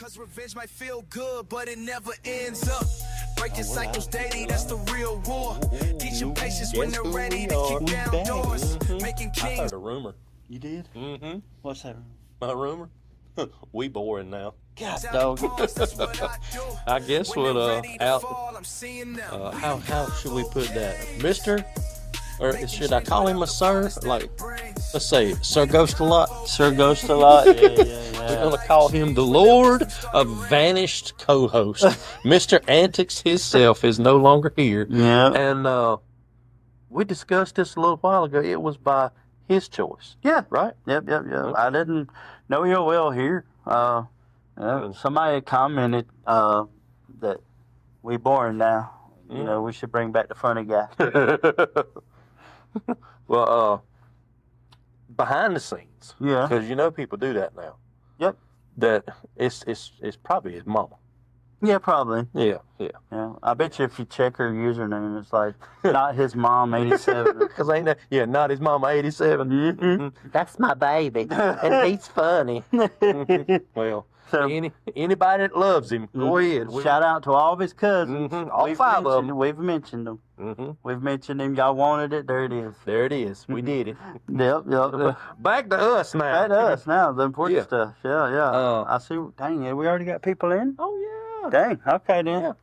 Cause revenge might feel good, but it never ends up. Breaking cycles daily, that's the real war. Teach your patience when they're ready to kick down doors. Making I kings. heard a rumor. You did? Mm-hmm. What's that? My rumor? We boring now. God, dog. I guess what how should we put that? Mr. Or should I call him a sir? Like, let's say Sir Ghost a lot. Sir Ghost a lot. Yeah. We're gonna call him the Lord of Vanished Co-host. Mr. Antics himself is no longer here. Yeah. And we discussed this a little while ago. It was by his choice. Yeah. Right? Yep. I didn't know your will here. Somebody commented that we boring now. You know, we should bring back the funny guy. Well, behind the scenes. Yeah. Because you know people do that now. Yep. That it's probably his mama. Yeah, probably. Yeah. Yeah. I bet you if you check her username, it's like not his mom 87. Because ain't that, not his mama 87. Mm-hmm. That's my baby, and he's funny. Well, So, anybody that loves him, go ahead. Shout out to all of his cousins. All five of them. We've mentioned them. Mm-hmm. We've mentioned him. Y'all wanted it. There it is. There it is. We did it. Yep. Back to us now. Back to us now. The important stuff. Yeah. I see. Dang, we already got people in? Oh, yeah. Dang. Okay, then. Yeah.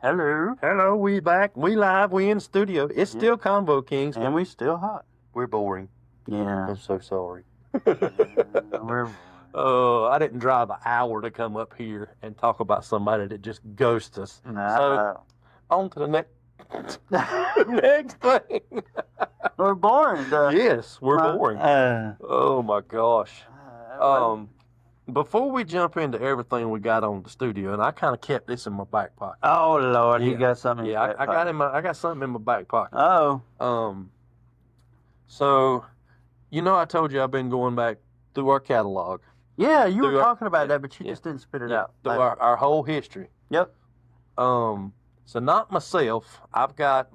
Hello. We back. We live. We in the studio. It's still Convo Kings. And we still hot. We're boring. Yeah. I'm so sorry. We're I didn't drive an hour to come up here and talk about somebody that just ghosts us. So, on to the next thing. We're boring. Yes, we're boring. Oh, my gosh. Before we jump into everything we got on the studio, and I kind of kept this in my back pocket. Oh, Lord. You got something in your back pocket. I got something in my back pocket. Oh. So, I told you I've been going back through our catalog. Yeah, you were talking about that, but you just didn't spit it out. Through our whole history. Yep. So not myself. I've got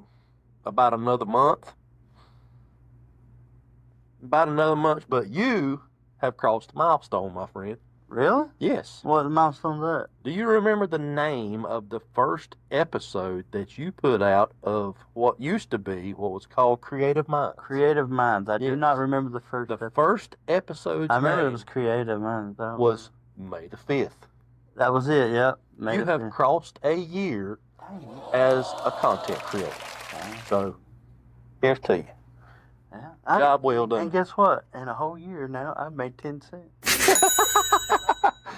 about another month. But you have crossed a milestone, my friend. Really? Yes. What milestone is that? Do you remember the name of the first episode that you put out of what used to be what was called Creative Minds? Creative Minds. I do not remember the first episode. The first episode I remember it was Creative Minds. Was May the 5th. That was it, yep. You have crossed a year as a content creator. So, here's to you. Yeah. Job well done. And guess what? In a whole year now, I've made 10 cents.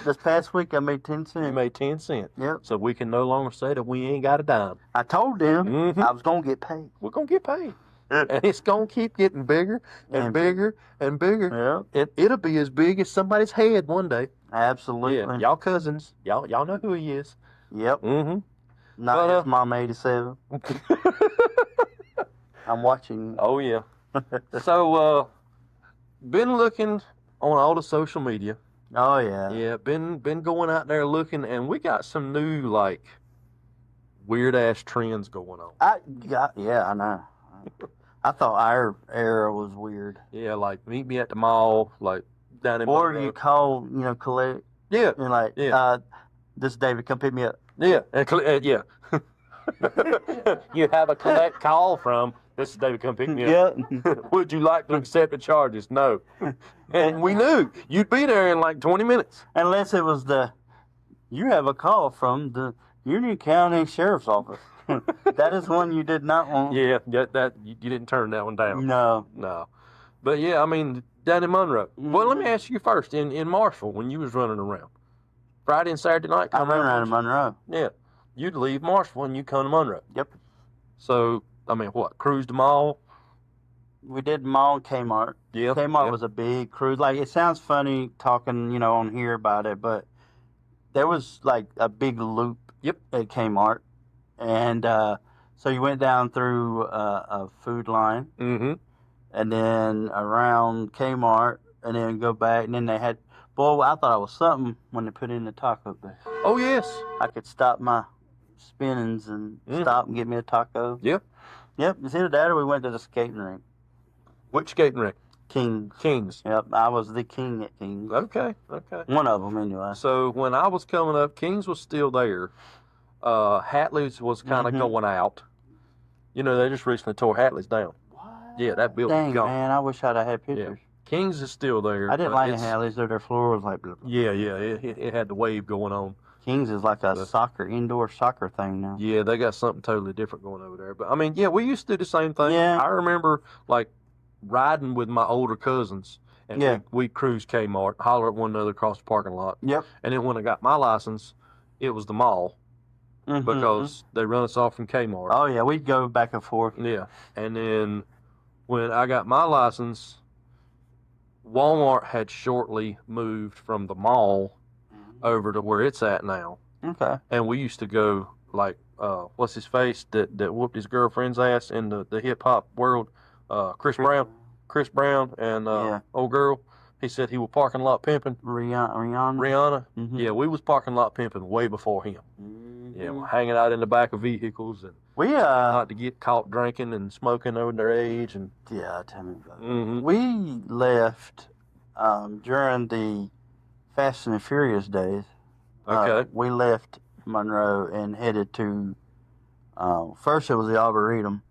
This past week, I made 10 cents. You made 10 cents. Yep. So we can no longer say that we ain't got a dime. I told them I was going to get paid. We're going to get paid. And it's going to keep getting bigger and bigger and bigger. Yeah. And it'll be as big as somebody's head one day. Absolutely. Yeah. Y'all cousins. Y'all know who he is. Yep. Mm-hmm. Not his mom 87. I'm watching. Oh, yeah. So, been looking on all the social media. Oh, yeah. Yeah, been going out there looking, and we got some new, like, weird-ass trends going on. I know. I thought our era was weird. Yeah, like, meet me at the mall, like, down in Or Monroe. you call, collect. Yeah. And like, this is David, come pick me up. Yeah, yeah. You have a collect call from, this is David, come pick me up. Yeah. Would you like to accept the charges? No. And we knew you'd be there in like 20 minutes. Unless it was you have a call from the Union County Sheriff's Office. That is one you did not want. Yeah, that you didn't turn that one down. No. But yeah, I mean, down in Monroe. Well, let me ask you first, in Marshall, when you was running around, Friday and Saturday night, I ran around in Monroe. Yeah. You'd leave Marshall and you come to Monroe. Yep. So, I mean, what, cruise the mall? We did mall Kmart. Yeah. Kmart was a big cruise. Like, it sounds funny talking, on here about it, but there was like a big loop at Kmart. And so you went down through a food line. Mm-hmm. And then around Kmart, and then go back. And then they had, boy, I thought I was something when they put in the taco there. Oh, yes. I could stop my spinnings and stop and get me a taco. Yep. Yep. It's either that or we went to the skating rink. Which skating rink? Kings. Kings. Yep, I was the king at Kings. Okay. One of them, anyway. So when I was coming up, Kings was still there. Hatley's was kind of going out. You know, they just recently tore Hatley's down. What? Yeah, that building's Dang, gone. man, I wish I'd have had pictures. Yeah. Kings is still there. I didn't like Hatley's, though. Their floor was like... Yeah, it had the wave going on. Kings is like a indoor soccer thing now. Yeah, they got something totally different going over there. But, I mean, yeah, we used to do the same thing. Yeah. I remember, like, riding with my older cousins, and we'd cruise Kmart, holler at one another across the parking lot. Yep. And then when I got my license, it was the mall. Because they run us off from Kmart. Oh, yeah, we'd go back and forth. Yeah. And then when I got my license, Walmart had shortly moved from the mall over to where it's at now. Okay. And we used to go, like, what's his face that whooped his girlfriend's ass in the hip-hop world? Chris Brown and old girl. He said he was parking lot pimping. Rihanna? Mm-hmm. Yeah, we was parking lot pimping way before him. Mm-hmm. Yeah, we're hanging out in the back of vehicles and not to get caught drinking and smoking over their age. And tell me about it. We left during the Fast and the Furious days. Okay. We left Monroe and headed to, first it was the Arboretum.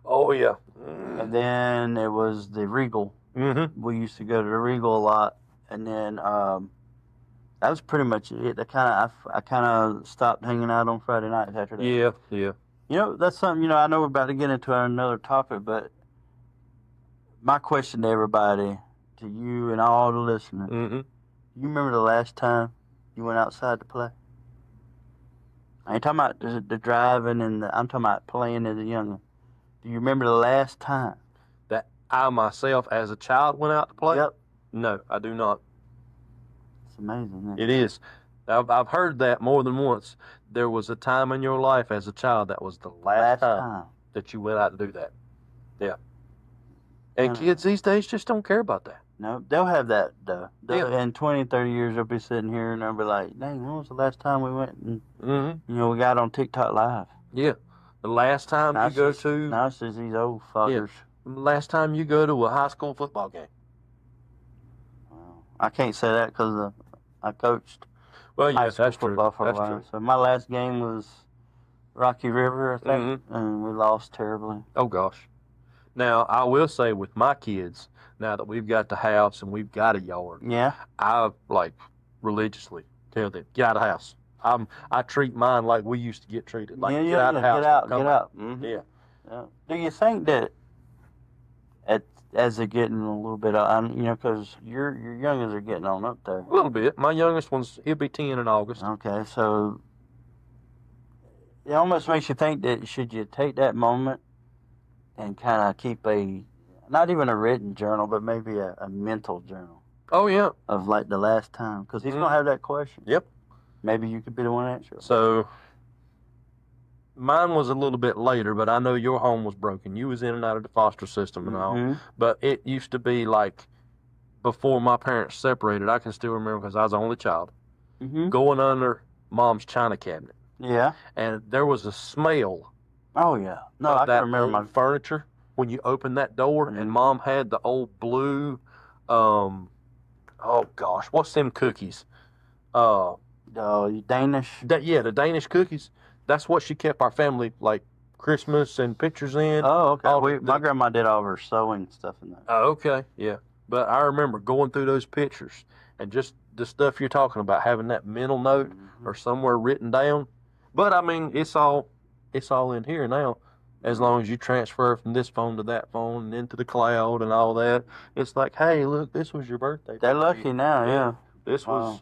Oh, yeah. And then it was the Regal. Mm-hmm. We used to go to the Regal a lot. And then that was pretty much it. I kind of stopped hanging out on Friday nights after that. Yeah. You know, that's something, I know we're about to get into another topic, but my question to everybody, to you and all the listeners, you remember the last time you went outside to play? I ain't talking about the driving, I'm talking about playing as a youngin'. Do you remember the last time? That I myself, as a child, went out to play? Yep. No, I do not. It's amazing, isn't it? It is. I've heard that more than once. There was a time in your life as a child that was the last time that you went out to do that. Yeah. And kids these days just don't care about that. No, they'll have that, though. In 20, 30 years, they'll be sitting here and they'll be like, dang, when was the last time we went and, we got on TikTok Live? Yeah. The last time now you go to... Now it's just these old fuckers. Yeah. The last time you go to a high school football game. Well, I can't say that because I coached high school football for a while. True. So my last game was Rocky River, I think, and we lost terribly. Oh, gosh. Now, I will say with my kids, now that we've got the house and we've got a yard, I, religiously tell them, get out of the house. I treat mine like we used to get treated. Like, get out of the house. Get out. Mm-hmm. Yeah. Do you think that as they're getting a little bit, because your youngins are getting on up there? A little bit. My youngest he'll be 10 in August. Okay, so it almost makes you think that should you take that moment and kind of keep not even a written journal, but maybe a mental journal. Oh, yeah. Of like the last time, because he's going to have that question. Yep. Maybe you could be the one answer. So, mine was a little bit later, but I know your home was broken. You was in and out of the foster system and all. But it used to be like before my parents separated. I can still remember because I was the only child. Going under Mom's china cabinet. Yeah. And there was a smell. Oh, yeah. No, I can remember my furniture when you opened that door, and Mom had the old blue, oh gosh, what's them cookies? Danish? The Danish cookies. That's what she kept our family, like, Christmas and pictures in. Oh, okay. My grandma did all of her sewing stuff in that. Oh, okay, yeah. But I remember going through those pictures and just the stuff you're talking about, having that mental note or somewhere written down. But, I mean, it's all in here now. As long as you transfer from this phone to that phone and into the cloud and all that. It's like, hey, look, this was your birthday. They're lucky now, yeah. This was,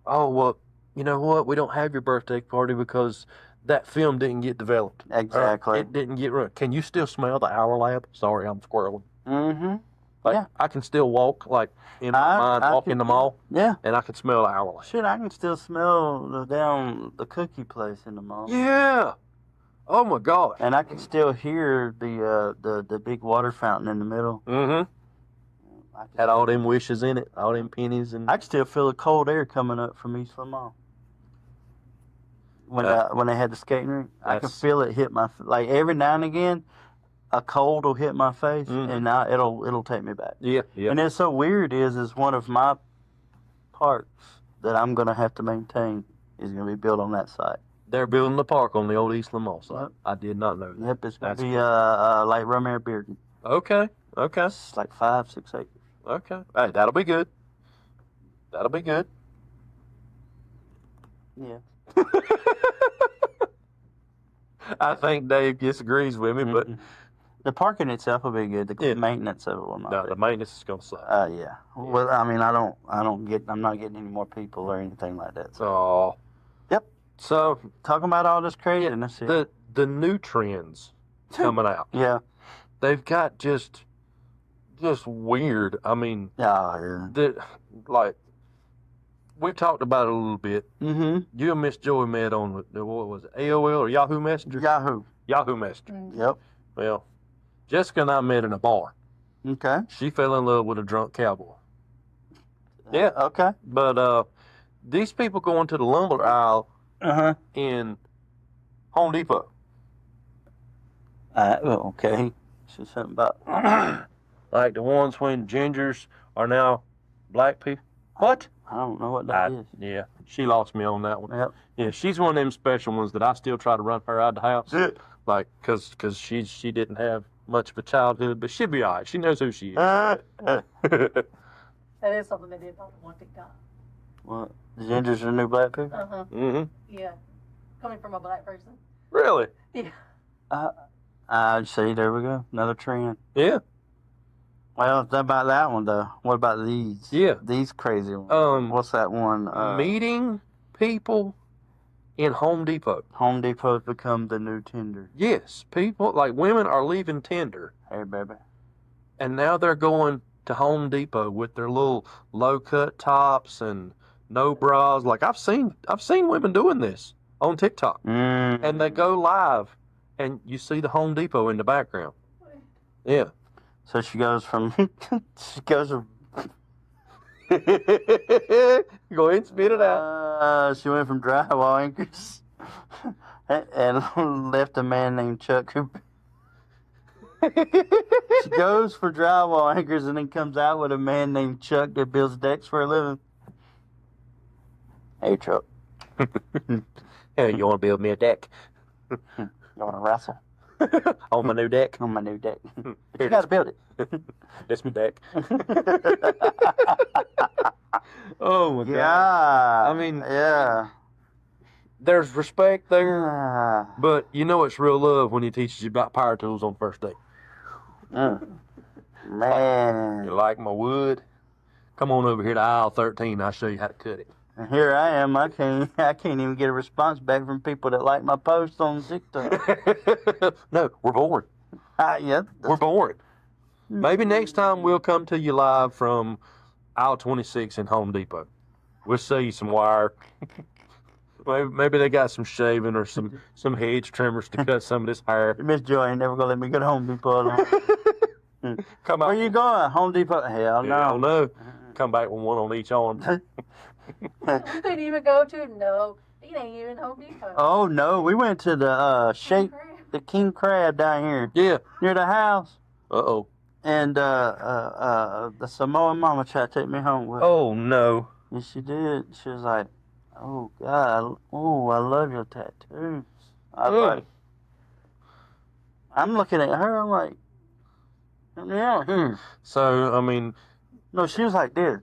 oh, well, you know what? We don't have your birthday party because that film didn't get developed. Exactly. It didn't get run. Can you still smell the hour lab? Sorry, I'm squirreling. I can still walk, like, in my mind, walk in the mall. Yeah. And I can smell the hour lab. Shit, I can still smell the cookie place in the mall. Yeah. Oh, my gosh. And I can still hear the big water fountain in the middle. Had all them wishes in it, all them pennies. And I can still feel the cold air coming up from Eastland Mall. When they had the skating rink, I can feel it hit my, like every now and again, a cold will hit my face, Mhm. and it'll take me back. Yeah, yeah. And it's so weird is one of my parks that I'm gonna have to maintain is gonna be built on that site. They're building the park on the old East Lamont site. Yep. I did not know that. Yep, it's gonna That's be like Romare Bearden. Okay, okay, It's like 5-6 acres. okay. Hey, that'll be good. That'll be good. Yeah. I think Dave disagrees with me, but The parking itself will be good. The Yeah. maintenance of it will not. no, be. the maintenance is gonna suck. Yeah. Well, I mean, I'm not getting any more people or anything like that. So, Oh. Yep. So talking about all this craziness. the new trends coming out, Yeah. they've got just weird. I mean, Yeah. like we talked about it a little bit. Mm-hmm. You and Miss Joey met on what was it, AOL or Yahoo Messenger? Yahoo. Yahoo Messenger. Yep. Well, Jessica and I met in a bar. Okay. She fell in love with a drunk cowboy. Yeah. Okay. But these people going to the lumber aisle Uh-huh. in Home Depot. Okay. So something about Like the ones when gingers are now black people. What? I don't know what that is. Yeah, she lost me on that one. Yep. Yeah, she's one of them special ones that I still try to run her out of the house. Like, cause she didn't have much of a childhood, but she'll be all right. She knows who she is. That is something they did on TikTok. What? Gingers are new black people? Uh-huh. Mm-hmm. Yeah. Coming from a black person. Really? Yeah. See, there we go. Another trend. Yeah. Well, it's about that one, though. What about these? Yeah. These crazy ones. What's that one? Meeting people in Home Depot. Home Depot's become the new Tinder. Yes, people like women are leaving Tinder, Hey, baby. and now they're going to Home Depot with their little low cut tops and no bras. Like I've seen women doing this on TikTok, and they go live, and you see the Home Depot in the background. Yeah. So she goes from Go ahead and spit it out. she went from drywall anchors and left a man named Chuck who she goes for drywall anchors and then comes out with a man named Chuck that builds decks for a living. Hey, Chuck. Hey, you want to build me a deck You want to wrestle on my new deck? on my new deck? Here, You got to build it. That's my deck. Oh my God! Yeah. I mean, yeah. there's respect there, Ah. but you know it's real love when he teaches you about power tools on first date. Man. You like my wood? Come on over here to aisle 13. I'll show you how to cut it. And here I am. I can't even get a response back from people that like my posts on TikTok. No, we're bored. Yeah. We're bored. Maybe next time we'll come to you live from aisle 26 in Home Depot. We'll sell you some wire. Maybe they got some shaving or some hedge trimmers to cut some of this hair. Miss Joy ain't never gonna let me go to Home Depot. Come out. Where you going? Home Depot? Hell Hell no. no. Come back with one on each arm. You couldn't even go to, no, it ain't even Home Depot. Oh no, we went to the King Crab down here Yeah. near the house, Uh-oh. and the Samoan mama tried to take me home with her. Oh, no. And she did. She was like, "Oh God, I love your tattoos." I was like, I'm looking at her. I'm like, yeah. So, I mean, No, she was like this,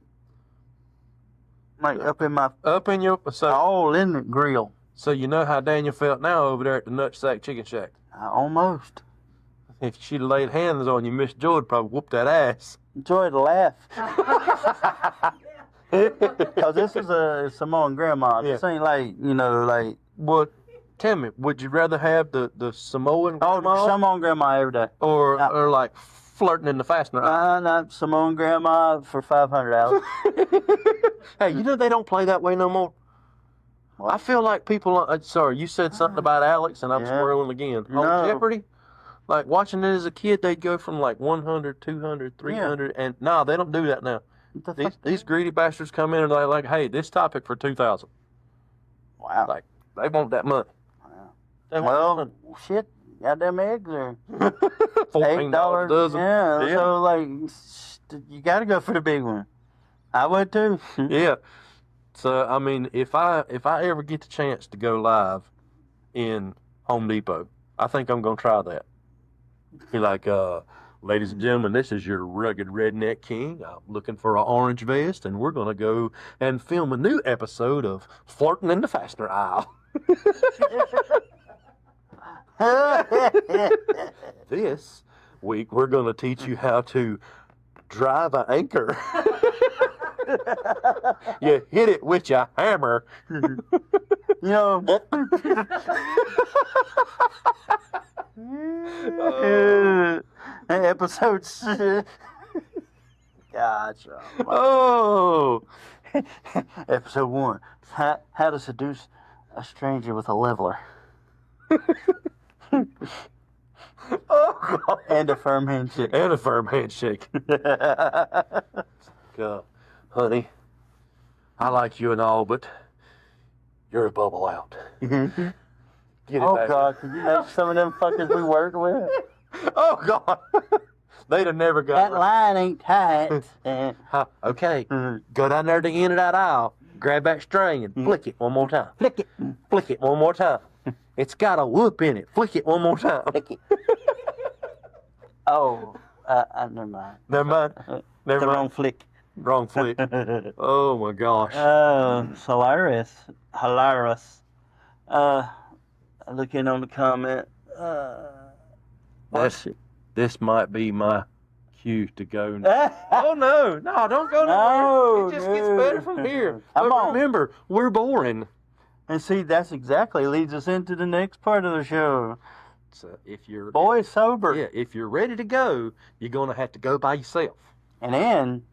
like up in my up in your... all in the grill. So you know how Daniel felt now over there at the Nutsack Chicken Shack. Almost. If she'd laid hands on you, Miss Joy would probably whoop that ass. Enjoy the laugh. Because this is a Samoan grandma. This ain't like, like... Well, tell me, would you rather have the Samoan Oh, grandma Samoan grandma every day. or like flirting in the fastener? Not Samoan grandma for $500. Hey, you know they don't play that way no more. What? I feel like people... sorry, you said something about Alex, and I'm Yeah. swirling again. No. On Jeopardy? Like, watching it as a kid, they'd go from like 100, 200, 300, and no, they don't do that now. What the fuck? These greedy bastards come in and they're like, hey, this topic for 2,000. Wow. Like, they want that money. Wow. They want that Well, money. shit. goddamn eggs are $14 a dozen. Yeah, so like, you got to go for the big one. I would too. Yeah. So I mean, if I ever get the chance to go live in Home Depot, I think I'm gonna try that. Be like, ladies and gentlemen, this is your rugged redneck king. I'm looking for an orange vest, and we're gonna go and film a new episode of Flirting in the Fastener Aisle. This week, we're gonna teach you how to drive an anchor. You hit it with your hammer. You know. Episodes. Gotcha. Oh. Episode 1. How to seduce a stranger with a leveler. Oh, God. And a firm handshake. And a firm handshake. God, honey, I like you and all, but you're a bubble out. Get it Oh, back. God. Could you imagine some of them fuckers we worked with? Oh, God. They'd have never got That line ain't tight. Okay, go down there to the end of that aisle, grab that string and flick it one more time. Flick it. Flick it one more time. It's got a whoop in it. Flick it one more time. Flick it. Oh, never mind. Never mind. Never The mind. wrong flick. Wrong flick. Oh, my gosh. Hilarious. Hilarious. Looking on the comment. This might be my cue to go. Oh, no, don't go nowhere. It just gets better from here. Come But on. remember, we're boring. And see, that's exactly leads us into the next part of the show. So if you're Boy sober. yeah, if you're ready to go, you're gonna have to go by yourself. And then,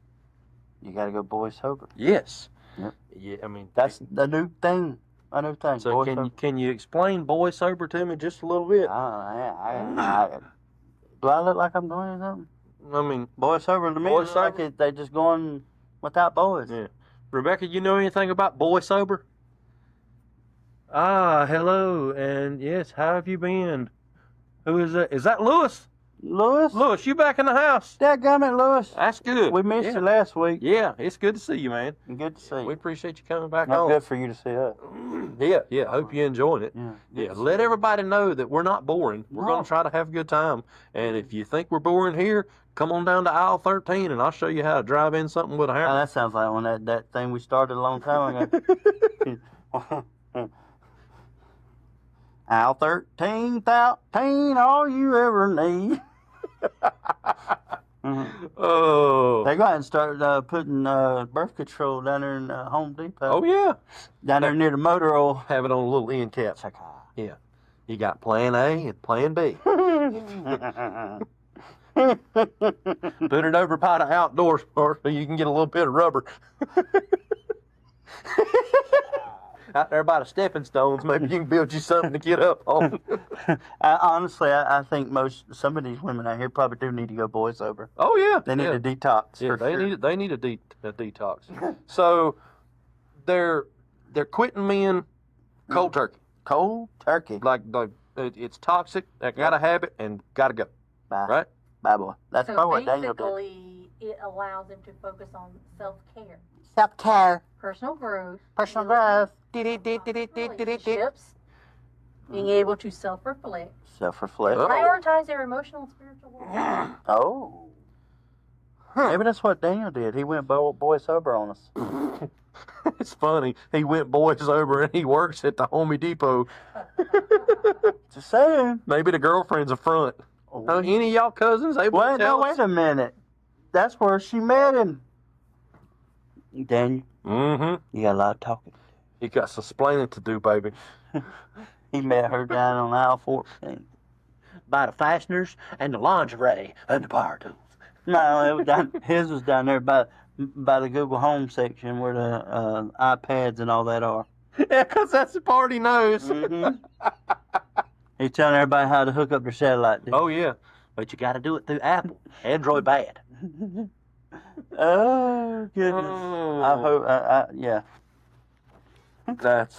you got to go boy sober. Yes. Yep. Yeah, I mean That's the new thing. A new thing. so. Boy Can you explain boy sober to me just a little bit? do I look like I'm doing something? I mean, Boy sober to me, Boy it's like sober? they just going without boys. yeah. Rebecca, you know anything about boy sober? Ah, hello, and yes, how have you been? Who is that? Is that Lewis? Lewis? Lewis, you back in the house? Dadgummit, Lewis. That's good. We missed yeah. you last week. Yeah, it's good to see you, man. Good to see you. We appreciate you coming back Not on. good for you to see us. Yeah. Hope you're enjoying it. Yeah. Yeah, let everybody know that we're not boring. We're going No. to try to have a good time. And if you think we're boring here, come on down to aisle 13 and I'll show you how to drive in something with a Oh, hammer. that sounds like one that thing we started a long time ago. Aisle 13, all you ever need. Oh. They go ahead and start putting birth control down there in Home Depot. Oh, yeah. Down there near the motor oil. Have it on a little end cap. Yeah. You got plan A and plan B. Put it over by the outdoors part so you can get a little bit of rubber. Out there by the stepping stones, maybe you can build you something to get up on. Honestly, I think some of these women out here probably do need to go boy sober. Oh, yeah. They need yeah. a detox. Yeah, for they sure. need a detox. So they're quitting men cold turkey. Cold turkey. Like it's toxic. They got a habit and got to go. Bye. Right? Bye, boy. That's So probably what Daniel did. basically, it allows them to focus on self-care, Self-care. personal growth, Personal growth. relationships, being able to self-reflect, Self-reflect. Oh. prioritize their emotional and spiritual well-being. Oh. Maybe that's what Daniel did. He went boy sober on us. It's funny. He went boys over and he works at the Home Depot. Just saying. Maybe the girlfriend's a front. Any of y'all cousins able to tell us? Wait a minute. That's where she met him. Daniel, Mm-hmm. you got a lot of talking. You got some splaining to do, baby. He met her down on aisle 14. By the fasteners and the lingerie and the power tools. No, it was his was down there by the Google Home section where the iPads and all that are. Yeah, because that's the part he knows. Mm-hmm. He's telling everybody how to hook up their satellite. Oh, yeah. But you got to do it through Apple. Android bad. Oh, goodness. Oh. I hope, yeah. That's...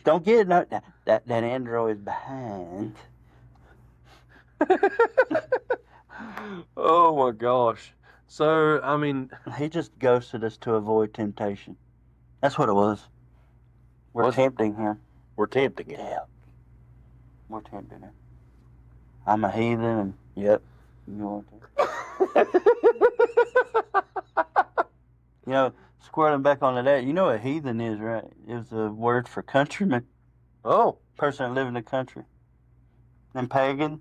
Don't get no, that Android's behind. Oh my gosh. So, I mean, He just ghosted us to avoid temptation. That's what it was. We're Was it? tempting him. we're tempting it. Yeah. We're tempting him. I'm a heathen, and yep. You want to? You know, squirreling back onto that, you know what heathen is, right? It was a word for countryman, Oh, person that live in the country. And pagan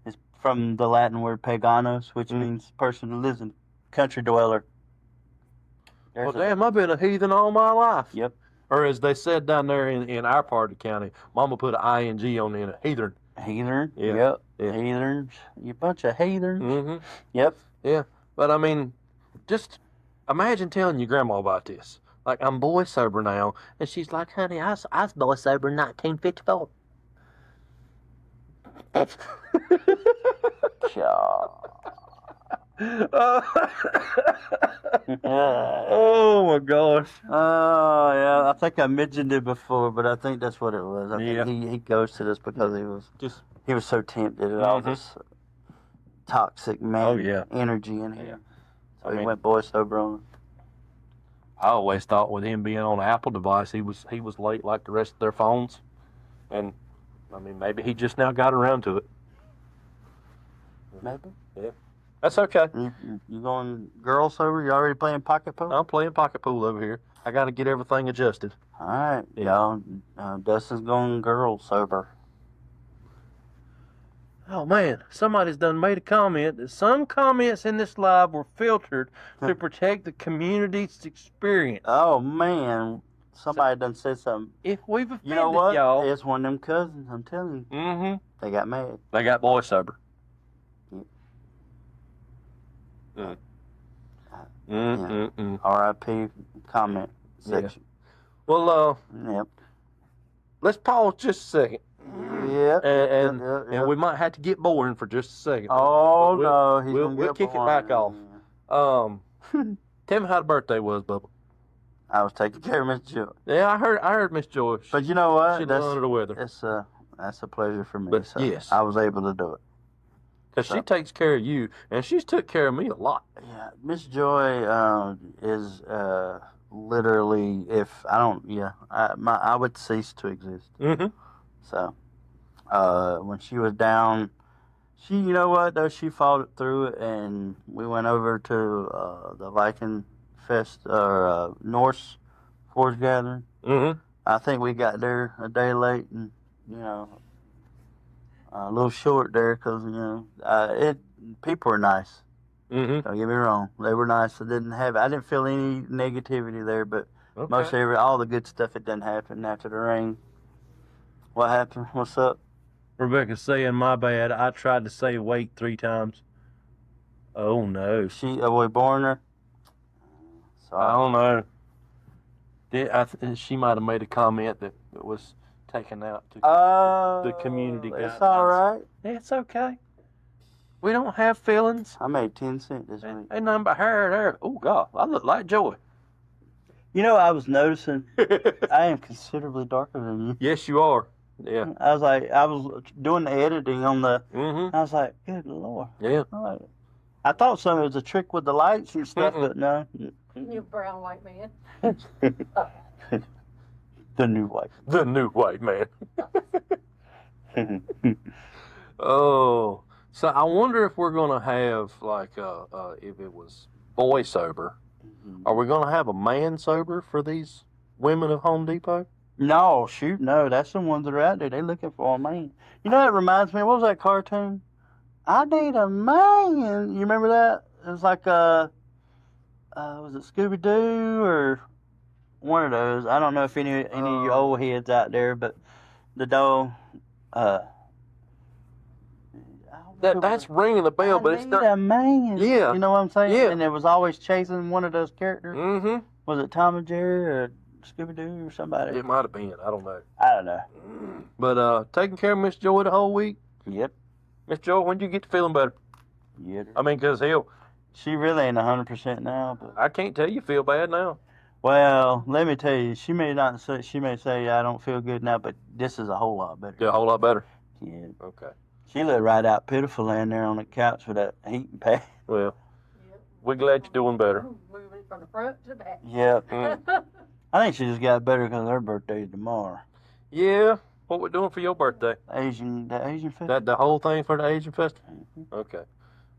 is from the Latin word paganos, which means person who lives in country dweller. well, There's damn, I've been a heathen all my life. Yep. Or as they said down there in our part of the county, Mama put an ing on the end of heathen. Heathen. Yeah. Yep. Yeah. Heathens. You bunch of heathens. Mm-hmm. Yep. Yeah. But I mean, just imagine telling your grandma about this. Like, I'm boy sober now. And she's like, honey, I was boy sober in 1954. Oh my gosh. Oh yeah, I think I mentioned it before, but I think that's what it was. I Yeah. think he ghosted us because he was so tempted at all Mhm. this toxic man Oh, yeah. energy in here. Yeah. So I he mean- went boy sober on us. I always thought with him being on an Apple device, he was late like the rest of their phones. And I mean, maybe he just now got around to it. Maybe. That's okay. You going girl sober? You already playing pocket pool? I'm playing pocket pool over here. I got to get everything adjusted. All right, Yeah. y'all. Dustin's going girl sober. Oh man, somebody's done made a comment that some comments in this live were filtered to protect the community's experience. Oh man, somebody done said something. If we've offended You know what? y'all, It's one of them cousins. I'm telling you, they got mad. they got boy sober. R.I.P. comment section. Well, Yep. let's pause just a second, Yep. and Yep. we might have to get boring for just a second. Oh We'll- no, he's we'll- gonna we'll get kick it bored. back off. Tell me how the birthday was, Bubba. I was taking care of Miss Jill, Yeah, I heard Miss Joyce. but you know what? She's under the weather. That's a pleasure for me. But, so yes. I was able to do it. Because she takes care of you, and she's took care of me a lot. Yeah, Miss Joy is literally, if I don't, I would cease to exist. Mm-hmm. So, when she was down, you know what though, she fought through it, and we went over to the Viking Fest or Norse Forge Gathering. Mm-hmm. I think we got there a day late, and you know, a little short there because people were nice. Mm-hmm. Don't get me wrong, they were nice. I didn't feel any negativity there, but Okay. all the good stuff it didn't happen after the rain. What happened? What's up? Rebecca's saying, my bad. I tried to say wait 3 times. Oh, no. We born her. I Sorry. don't know. She might have made a comment that was taken out to the community It's guidelines. all right. It's okay. We don't have feelings. I made 10 cents this week. Ain't nothing but hair there. Oh, God. I look like Joy. You know, I was noticing I am considerably darker than you. Yes, you are. Yeah. I was doing the editing on the. Mm-hmm. I was like, good Lord. Yeah. I thought something was a trick with the lights and stuff, but no. You brown white man. The new wife. The new white man. Oh. So I wonder if we're going to have, like, if it was boy sober, are we going to have a man sober for these women of Home Depot? No, shoot, no. That's the ones that are out there. They looking for a man. You know, that reminds me. What was that cartoon? I need a man. You remember that? It was like was it Scooby Doo or one of those? I don't know if any of your old heads out there, but the dog. That's ringing the bell, but it's I not. need a man. Yeah. You know what I'm saying? Yeah. And it was always chasing one of those characters. Mm-hmm. Was it Tom and Jerry or Scooby Doo or somebody? It might have been. I don't know. I don't know. But taking care of Miss Joy the whole week. Yep. Miss Joy, when did you get to feeling better? Yep. I mean, because hell, She really ain't 100% now, but I can't tell you feel bad now. well, let me tell you, she may say I don't feel good now, but this is a whole lot better. Yeah, a whole lot better. Yeah. Okay. She looked right out pitiful laying there on the couch with that heating pad. Well, Yep. we're glad you're doing better. Moving from the front to the back. Yeah. Mm. I think she just got better because her birthday's tomorrow. Yeah. What we doing for your birthday? The Asian festival. That the whole thing for the Asian festival? Mhm. Okay.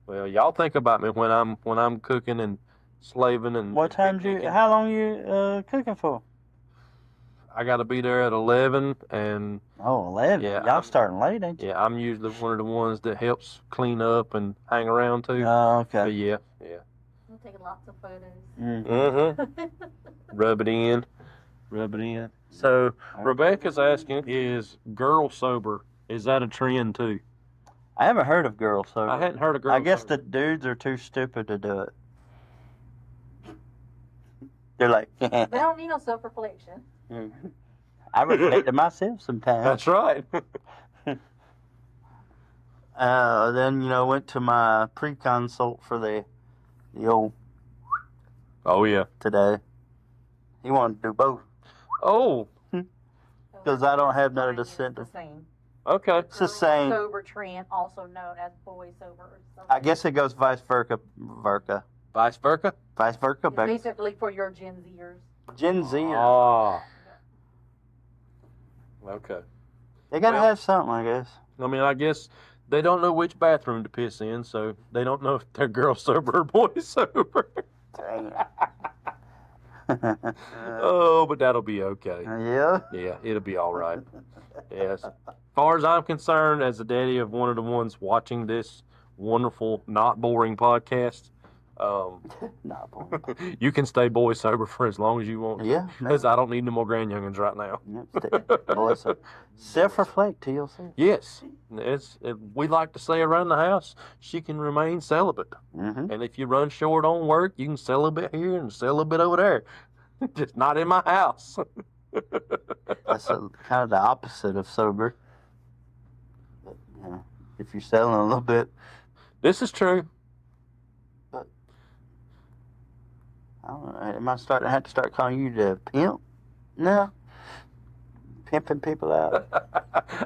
Well, y'all think about me when I'm cooking and slaving and. What time picnicking. how long you cooking for? I got to be there at 11, and Oh, 11. Yeah, Y'all starting late, ain't you? yeah, I'm usually one of the ones that helps clean up and hang around too. Oh, But okay. yeah. I'm taking lots of photos. Mm-hmm. Rub it in. So Rebecca's asking, is girl sober? Is that a trend too? I haven't heard of girls, so I hadn't heard of girl. I guess sober. the dudes are too stupid to do it. They're like, They don't need no self-reflection. I reflect to myself sometimes. That's right. Then went to my pre-consult for the old Oh yeah. today. He wanted to do both Oh. because I don't have none of the It's the symptoms. same. Okay. It's the same. Sober trend, also known as boy sober. I guess it goes vice versa. Vice versa. Vice versa. It's But basically for your Gen Zers. Gen Z, Ah. Okay. they gotta well- have something, I guess. I mean, I guess they don't know which bathroom to piss in, so they don't know if they're girl sober or boy sober. Dang. Oh, but that'll be okay. Yeah. Yeah, it'll be all right. Yes. As far as I'm concerned, as the daddy of one of the ones watching this wonderful, not boring podcast, Nah, boy. you can stay boy sober for as long as you want. Yeah. No. Because I don't need no more grandyoungins right now. Boy, so self-reflect to yourself. Yes. We like to say around the house, she can remain celibate. Mm-hmm. And if you run short on work, you can sell a bit here and sell a bit over there. Just not in my house. That's kind of the opposite of sober. But, if you're selling a little bit, This is true. I don't know. Am I starting to have to start calling you the pimp? No. Pimping people out.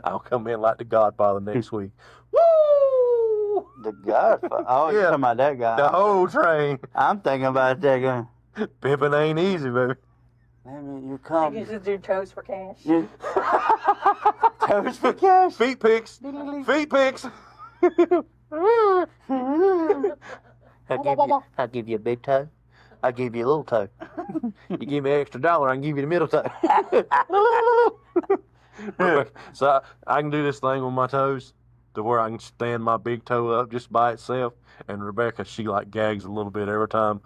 I'll come in like the Godfather next week. Woo! The Godfather. Oh, you're Yeah. talking about that guy. The whole train. I'm thinking about that guy. Pimping ain't easy, baby. I mean, you You come. just do toast for cash. You toast for cash. Feet pics. Feet pics. I'll give you a big toe. I'll give you a little toe. You give me an extra $1, I can give you the middle toe. So I can do this thing with my toes to where I can stand my big toe up just by itself. And Rebecca, she like gags a little bit every time.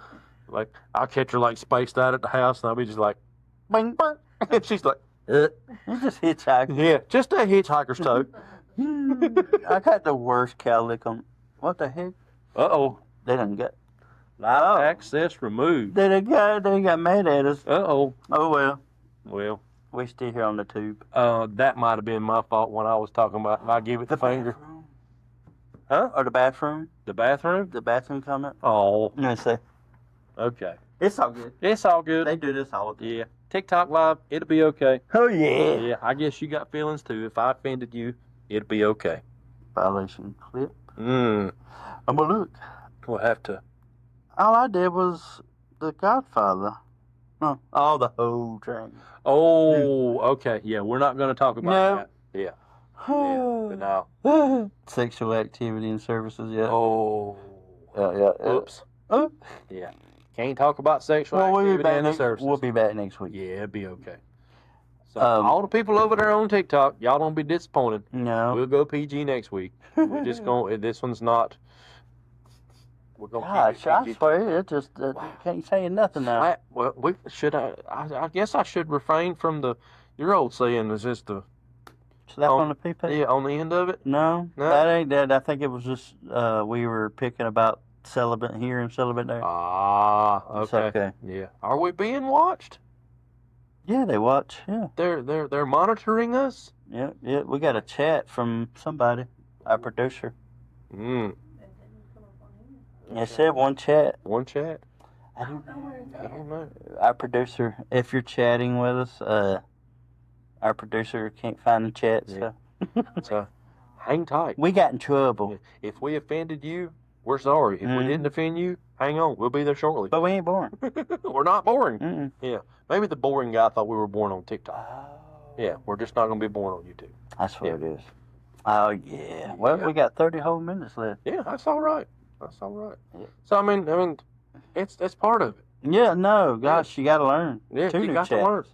Like I'll catch her like spaced out at the house, and I'll be just like, bing, bing. And she's like, You just hitchhiking. yeah, just a hitchhiker's toe. I got the worst cow lick on. What the heck? Uh-oh. They done got. Access removed. They got mad at us. Uh-oh. Oh well. Well, We still here on the tube. that might have been my fault when I was talking about I give it the finger. bathroom. Huh? Or the bathroom. The bathroom? The bathroom comment. Oh, No, say okay. it's all good. It's all good. They do this all the time. Yeah. TikTok Live, it'll be okay. Oh yeah. Yeah, I guess you got feelings too. If I offended you, it'll be okay. Violation clip. Mm. I'm gonna look. We'll have to. All I did was The Godfather. No, all the whole train. Oh, okay. Yeah, we're not going to talk about No. that. Yeah. But no. Sexual activity and services. Yeah. Oh. Yeah. Oops. Oh. Yeah. Can't talk about sexual Well, we'll be activity back and the next. services. We'll be back next week. Yeah, it'll be okay. So Um, all the people over there on TikTok, y'all don't be disappointed. No. We'll go PG next week. We're just going. This one's not. We're going Gosh, to I PG. swear, it just can't say nothing now. Well, I guess I should refrain from your old saying is just the Slap on- on the pee-pee? yeah on the end of it. No, No? that ain't that. I think it was just we were picking about celibate here and celibate there. Ah, It's okay. okay. Yeah. Are we being watched? Yeah, they watch. Yeah, They're monitoring us. yeah. We got a chat from somebody, our producer. Mm. It said one chat. One chat. I don't I don't know. Our producer, if you're chatting with us, our producer can't find the chat. So So, hang tight. We got in trouble. If we offended you, we're sorry. If we didn't offend you, hang on. We'll be there shortly. But we ain't boring. We're not boring. Mm-mm. Yeah. Maybe the boring guy thought we were boring on TikTok. Oh. Yeah, we're just not going to be boring on YouTube. That's what it is. Oh, yeah. Well, we got 30 whole minutes left. Yeah, that's all right. That's all right. Yeah. So, I mean, it's part of it. Yeah, no. Gosh, you got to learn. Yeah, Two you new got to chats.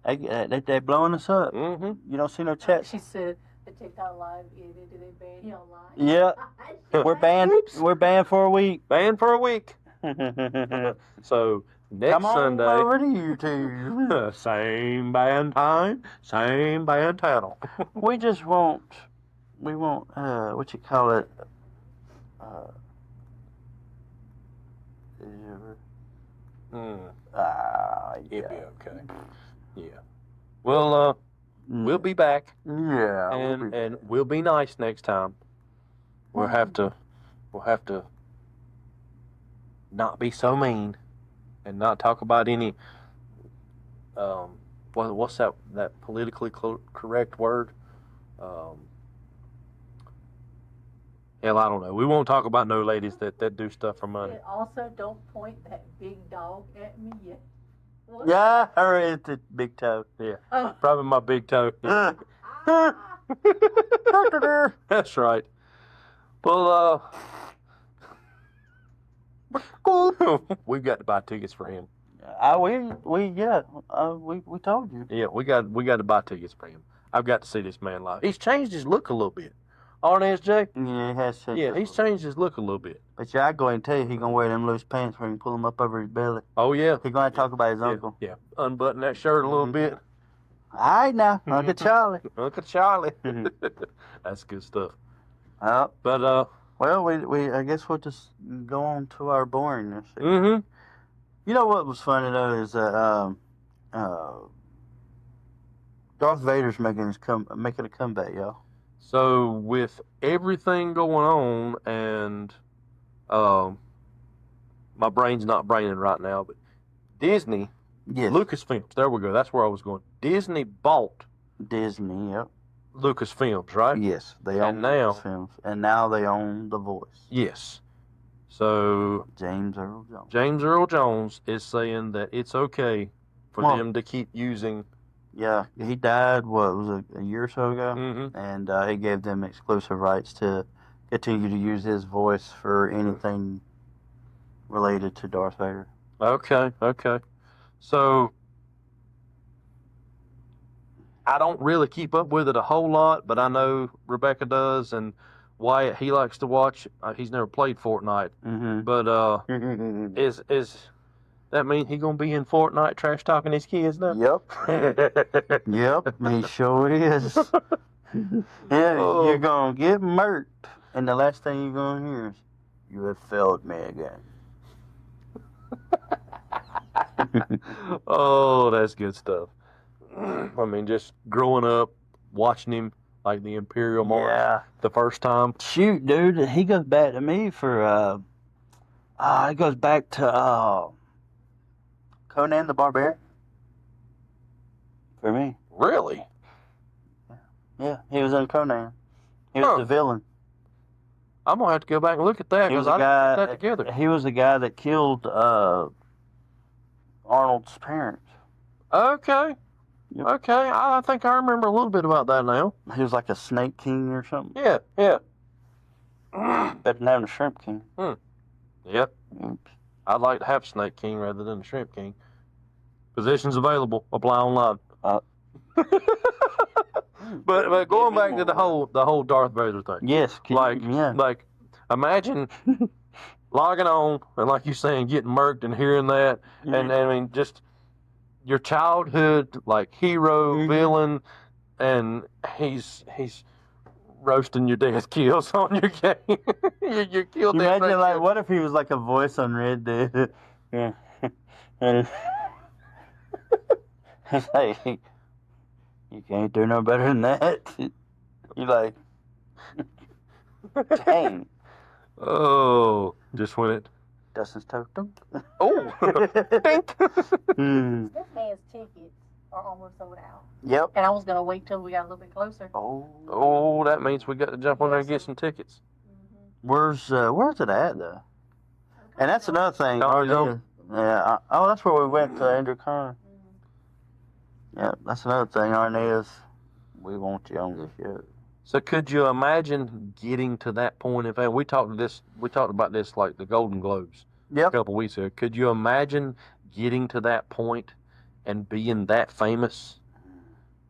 learn. They're blowing us up. Mm-hmm. You don't see no chats? She said the TikTok live ended. Did they ban you online? Yeah. We're banned. We're banned for a week. Banned for a week. So, next Come on Sunday, over to YouTube. same band time, same band channel. We just won't. We won't. What you call it? It'll be Yeah. okay. Yeah. Well, we'll be back, Yeah. and we'll be nice next time. We'll have to not be so mean, and not talk about any. What's that politically correct word? Hell, I don't know. We won't talk about no ladies that do stuff for money. And also, don't point that big dog at me yet. What? Yeah, or it's the big toe. Yeah, Oh. probably my big toe. That's right. Well, we've got to buy tickets for him. We told you. Yeah, we got to buy tickets for him. I've got to see this man live. He's changed his look a little bit. Aren't SJ? Yeah, he has said. Yeah, he's changed his look a little bit. But yeah, I go ahead and tell you, he gonna wear them loose pants where he can pull them up over his belly. Oh yeah. He gonna talk about his uncle. Yeah, unbutton that shirt a little bit. All right now, Uncle Charlie. Uncle Charlie. Mhm. That's good stuff. Well, But we I guess we'll just go on to our boringness. mm-hmm. You know what was funny though is that Darth Vader's making a comeback, y'all. So with everything going on, and my brain's not braining right now, but Disney, Yes. Lucasfilms, there we go. That's where I was going. Disney bought Disney, yep. Lucasfilms, right? Yes, they And own now- films, and now they own The Voice. Yes. So James Earl Jones. James Earl Jones is saying that it's okay for Well- them to keep using. Yeah, he died. What was it, a year or so ago? Mm-hmm. And he gave them exclusive rights to continue to use his voice for anything related to Darth Vader. Okay. So I don't really keep up with it a whole lot, but I know Rebecca does, and Wyatt, he likes to watch. He's never played Fortnite, Mm-hmm. but is that mean he gonna be in Fortnite trash talking his kids now? Yep. Yep, he sure is. Yeah, Oh. you're gonna get murked, and the last thing you're gonna hear is, "You have failed me again." Oh, that's good stuff. I mean, just growing up watching him like the Imperial March Yeah. the first time. Shoot, dude, he goes back to me for it goes back to Conan the Barbarian. For me. Really? Yeah, he was in Conan. He was Huh. the villain. I'm gonna have to go back and look at that He was because the I didn't guy. put that together. He was the guy that killed Arnold's parents. Okay. Yep. Okay. I think I remember a little bit about that now. He was like a snake king or something. Yeah. Yeah. Better than having a shrimp king. Yep. Oops. I'd like to have Snake King rather than the Shrimp King. Positions available. Apply online. But going back to the whole Darth Vader thing. Yes. Like imagine logging on and like you saying getting murked and hearing that, and I mean just your childhood like hero Mhm. villain, and he's roasting your death kills on your game. you killed that Imagine, thing. like, what if he was like a voice on Red Dead? Yeah. And it's like, you can't do no better than that. You're like, dang. Oh, just when it. Dustin's totem. Oh, dink. Hmm. This man's tickets are almost sold out. Yep. And I was going to wait till we got a little bit closer. Oh, that means we got to jump on there and get some tickets. Where's it at though? And that's another thing. Arnez. Yeah. That's where we went to Andrew Connor. Yeah, that's another thing. Arnez, we want you on the show. So could you imagine getting to that point? In fact, we talked about this like the Golden Globes a couple weeks ago. Could you imagine getting to that point and being that famous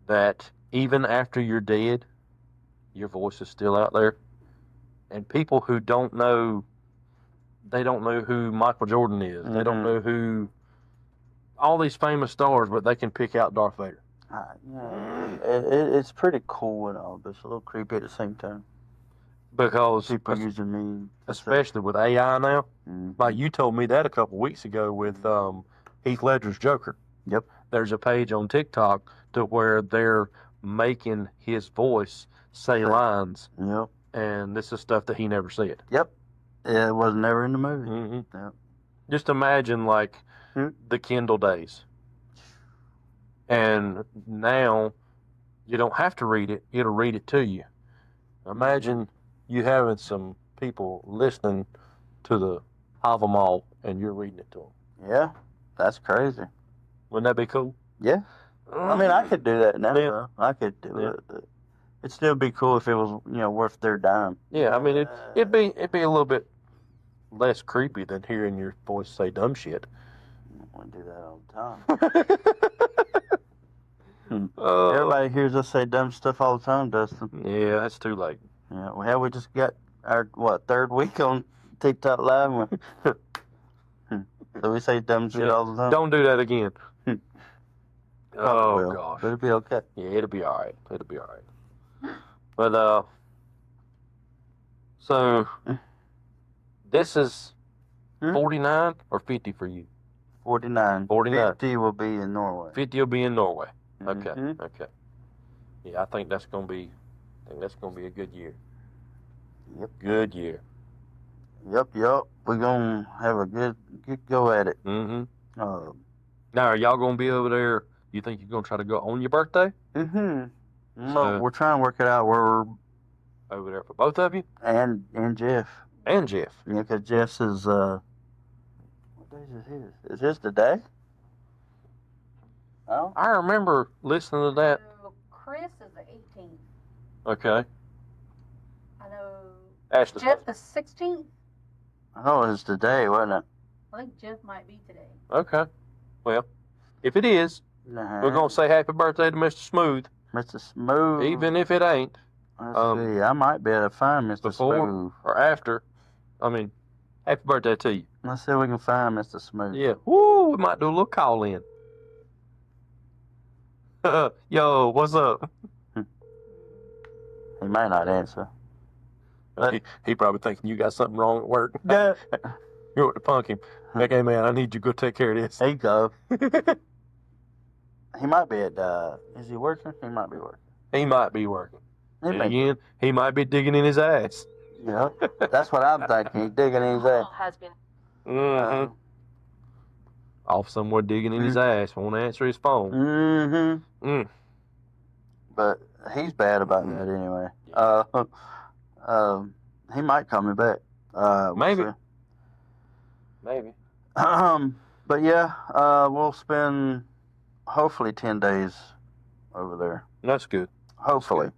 that even after you're dead, your voice is still out there? And people who don't know who Michael Jordan is. They don't know who all these famous stars, but they can pick out Darth Vader. It's pretty cool and all, but it's a little creepy at the same time. Because people using me, especially with AI now. Like you told me that a couple weeks ago with Heath Ledger's Joker. Yep. There's a page on TikTok to where they're making his voice say lines. Yep. And this is stuff that he never said. Yep. It was never in the movie. Mm-hmm. Yep. Just imagine like the Kindle days. And now you don't have to read it. It'll read it to you. Imagine you having some people listening to the of them all and you're reading it to them. Yeah. That's crazy. Wouldn't that be cool? Yeah. I mean, I could do that now. Yeah. I could do it. But it'd still be cool if it was, worth their dime. Yeah, I mean, it'd be a little bit less creepy than hearing your voice say dumb shit. I want to do that all the time. Everybody hears us say dumb stuff all the time, Dustin. Yeah, that's too late. Yeah, well, we just got our, third week on TikTok Live. So we say dumb shit all the time. Don't do that again. Oh, gosh. But it'll be okay. Yeah, it'll be all right. It'll be all right. But, so, this is 49 or 50 for you? 49. 49. 50 will be in Norway. 50 will be in Norway. Okay, Mhm. okay. Yeah, I think that's gonna be a good year. Yep. Good year. Yep. We're gonna have a good go at it. Mm-hmm. Uh, Now, are y'all gonna be over there? You think you're gonna try to go on your birthday? No, we're trying to work it out. We're over there for both of you and Jeff. and Jeff. Yeah, because Jeff's is what day is his? Is his today? Oh. I remember listening to that. So Chris is the 18th. Okay. I know. Ashley. Jeff the 16th. I know it was today, wasn't it? I think Jeff might be today. Okay. Well, if it is, we're gonna say happy birthday to Mr. Smooth. Mr. Smooth. Even if it ain't. Let's see. I might be able to find Mr. Before Smooth. or after. I mean, happy birthday to you. Let's see if we can find Mr. Smooth. Yeah. Woo, we might do a little call in. Yo, what's up? He might not answer. He probably thinking you got something wrong at work. Yeah. You're with the punk him. Like, hey man, I need you to go take care of this. There you go. He might be at, is he working? He might be working. He might be working. He Again, he might be digging in his ass. Yeah, that's what I'm thinking. He's digging in his ass. Has been. Mm-hmm. Off somewhere digging in his ass. Won't answer his phone. Mm-hmm. But he's bad about that anyway. He might call me back. Maybe. We'll see. Maybe. But yeah, we'll spend hopefully 10 days over there. That's good. Hopefully.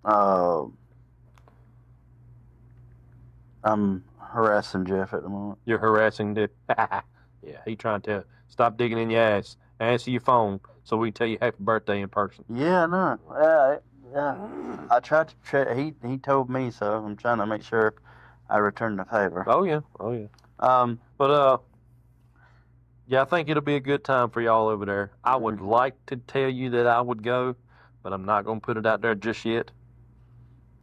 I'm harassing Jeff at the moment. You're harassing the. Yeah, he trying to stop digging in your ass. Answer your phone so we can tell you happy birthday in person. Yeah, no. Yeah. I tried to check. He told me, so I'm trying to make sure I return the favor. Oh yeah. But yeah, I think it'll be a good time for y'all over there. I would like to tell you that I would go, but I'm not gonna put it out there just yet.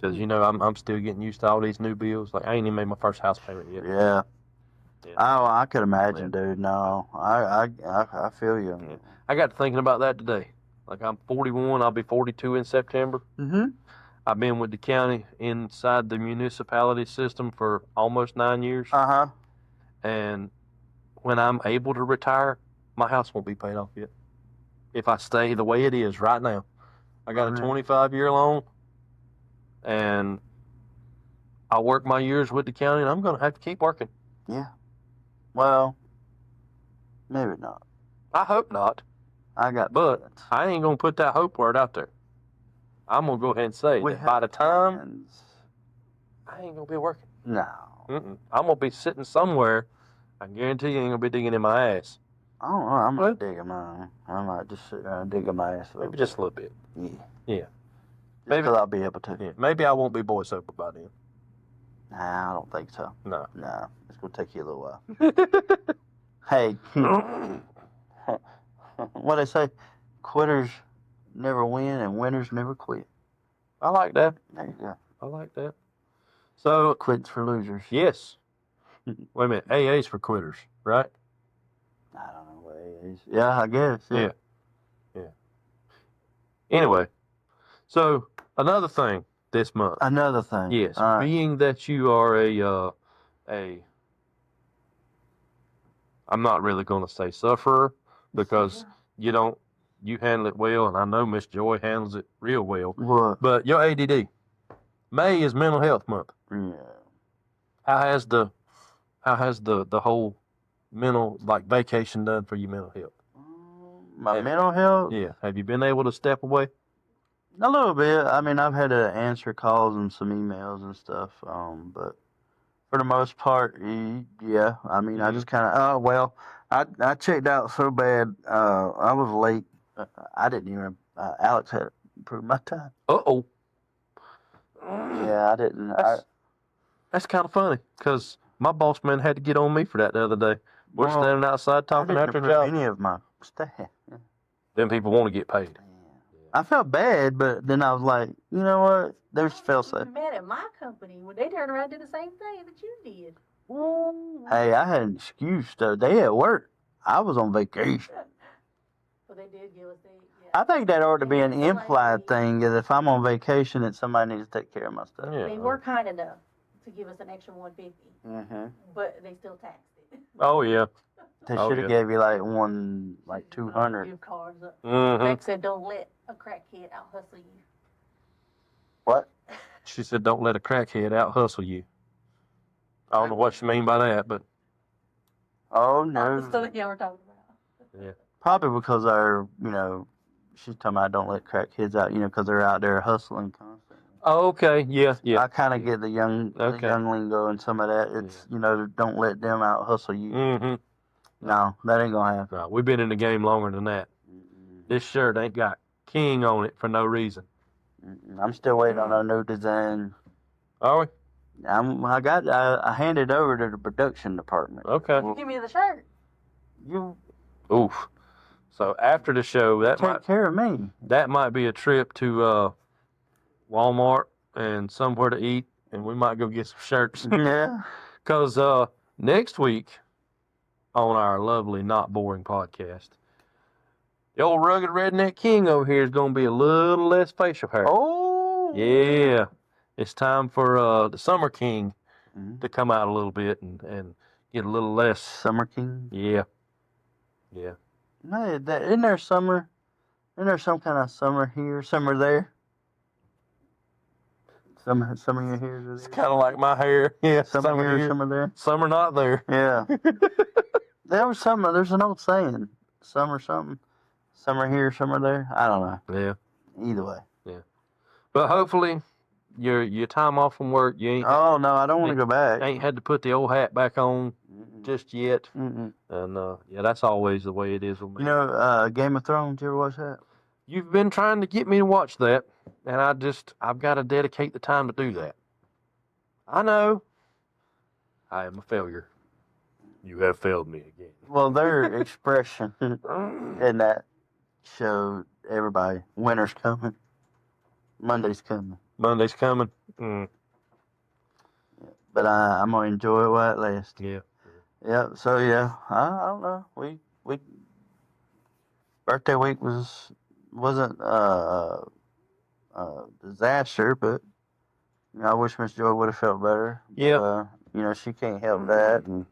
Because I'm still getting used to all these new bills. Like I ain't even made my first house payment yet. Yeah. Oh, I could imagine, dude. No, I feel you. Yeah. I got to thinking about that today. Like I'm 41, I'll be 42 in September. Mm-hmm. I've been with the county inside the municipality system for almost 9 years. Uh-huh. And when I'm able to retire, my house won't be paid off yet. if I stay the way it is right now. I got a Right. 25-year loan, and I work my years with the county, and I'm going to have to keep working. Yeah. Well, maybe not. I hope not, I got but plans. I ain't going to put that hope word out there. I'm going to go ahead and say We that by have the time, plans. I ain't going to be working. No. I'm going to be sitting somewhere. I guarantee you ain't going to be digging in my ass. I don't know. I might Well- dig in mine. I might just sit there and dig in my ass a little Maybe just a little bit. bit. Yeah. Just Maybe- 'cause I'll be able to. Yeah. Maybe I won't be boy sober by then. Nah, I don't think so. No. Nah, it's gonna take you a little while. Hey, what they say? Quitters never win and winners never quit. I like that. There you go. I like that. So, Quits for losers. yes. Wait a minute. AA's for quitters, right? I don't know what it is. Yeah, I guess. Yeah. Anyway, so another thing this month. Another thing. Yes, All right. being that you are I'm not really going to say sufferer because you handle it well, and I know Miss Joy handles it real well. What? But your ADD, May is Mental Health Month. Yeah. How has the whole mental vacation done for your mental health? My Have- mental health? Yeah, have you been able to step away? A little bit. I mean, I've had to answer calls and some emails and stuff. But for the most part, yeah. I mean, I just kind of. I checked out so bad. I was late. I didn't even. Alex had approved my time. Uh-oh. Yeah, I didn't. That's kind of funny because my boss man had to get on me for that the other day. We're Well, standing outside talking I didn't after approve job. any of my staff. Then people want to get paid. I felt bad, but then I was like, you know what? There's fail safe. You mad at my company when they turned around and did the same thing that you did. Hey, I had an excuse though. They at work. I was on vacation. But they did give us the. Yeah. I think that ought to be an implied thing. Is if I'm on vacation, that somebody needs to take care of my stuff. Yeah. They were kind enough to give us an extra $150, Mm-hmm. but they still taxed it. Oh yeah. They Oh, should have yeah. gave you like 200. Give cards up. Mm-hmm. Beck said, "Don't let a crackhead out hustle you." What? She said, "Don't let a crackhead out hustle you." I don't know what she mean by that, but Oh That's the no. y'all were talking about. Probably because she's talking about don't let crackheads out, because they're out there hustling constantly. oh, okay, yeah. I kind of get the young lingo and some of that. It's don't let them out hustle you. Mm-hmm. No, that ain't gonna happen. No, we've been in the game longer than that. This shirt ain't got King on it for no reason. I'm still waiting on a new design. Are we? I handed over to the production department. Okay. Give me the shirt. You Oof. So after the show, take care of me. that might be a trip to Walmart and somewhere to eat, and we might go get some shirts. Yeah. Because next week on our lovely Not Boring podcast, the old rugged redneck King over here is going to be a little less facial hair. Oh. Yeah. It's time for the Summer King Mhm. to come out a little bit and get a little less. Summer King. Yeah. Yeah. No, isn't there summer? Isn't there some kind of summer here, summer there? Some of your hair is It's kind of like my hair. Yeah. summer here, here, summer there. summer not there. Yeah. There's an old saying, summer something, summer here, summer there. I don't know. Yeah. Either way. But hopefully your time off from work, you ain't Oh no, I don't want to go back. ain't had to put the old hat back on Mm-mm. just yet. Mm-mm. And yeah, that's always the way it is with me. Game of Thrones. You ever watch that? You've been trying to get me to watch that, and I've got to dedicate the time to do that. I know. I am a failure. You have failed me again. Well, their expression in that show, everybody, winter's coming, Monday's coming. Monday's coming. Mm, But I'm gonna enjoy it while it lasts. yeah. Yeah. So yeah, I don't know. We birthday week wasn't a disaster, but I wish Miss Joy would have felt better. Yeah. She can't help that, and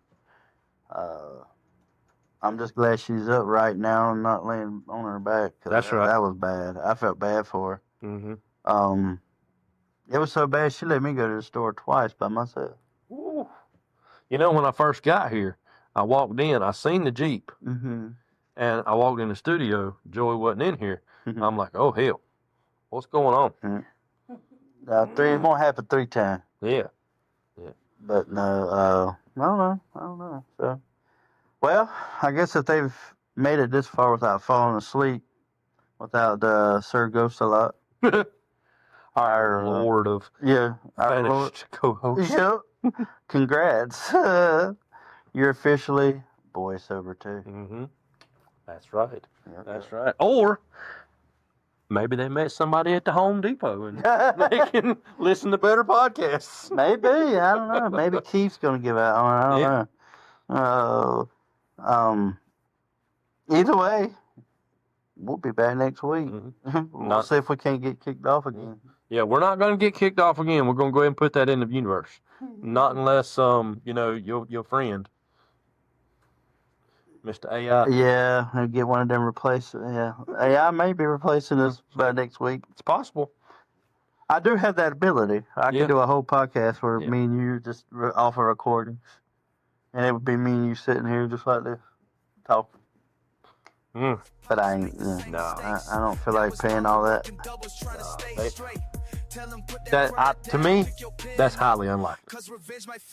I'm just glad she's up right now and not laying on her back. That's right. That was bad. I felt bad for her. Mm-hmm. It was so bad she let me go to the store twice by myself. Ooh. You know, when I first got here, I walked in, I seen the Jeep, Mm-hmm. and I walked in the studio. Joey wasn't in here. Mhm. I'm like, oh, hell, what's going on? It won't happen 3 times. Yeah. But no, I don't know. So, well, I guess if they've made it this far without falling asleep, without Sir Ghost a lot, Our Lord of our Lord, vanished co-host. yep, congrats, you're officially boy sober too. Mm-hmm. That's right. Yep. That's right. Or maybe they met somebody at the Home Depot and they can listen to better podcasts. Maybe, I don't know. Maybe Keith's gonna give out. I don't know. Either way, we'll be back next week. Mm-hmm. We'll see if we can't get kicked off again. Yeah, we're not going to get kicked off again. We're going to go ahead and put that in the universe. Not unless, your friend, Mr. AI. Yeah, and get one of them replaced. Yeah, AI may be replacing us by next week. It's possible. I do have that ability. I Yeah. can do a whole podcast where Yeah. me and you just offer recordings, and it would be me and you sitting here just like this, talking. Mm. But I ain't. No. I don't feel like paying all that. To me, that's highly unlikely.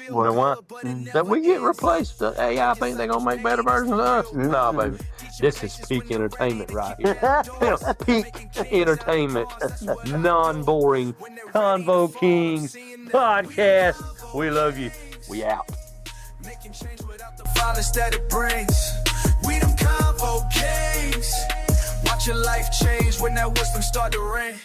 What? What? That we get replaced. The AI think they're going to make better versions of us. No, baby. This is peak entertainment right here. Peak entertainment. Non-boring. Convo Kings. Podcast. We love you. We out. Making change without the violence that it brings. We them Convo Kings. Watch your life change when that wisdom start to ring.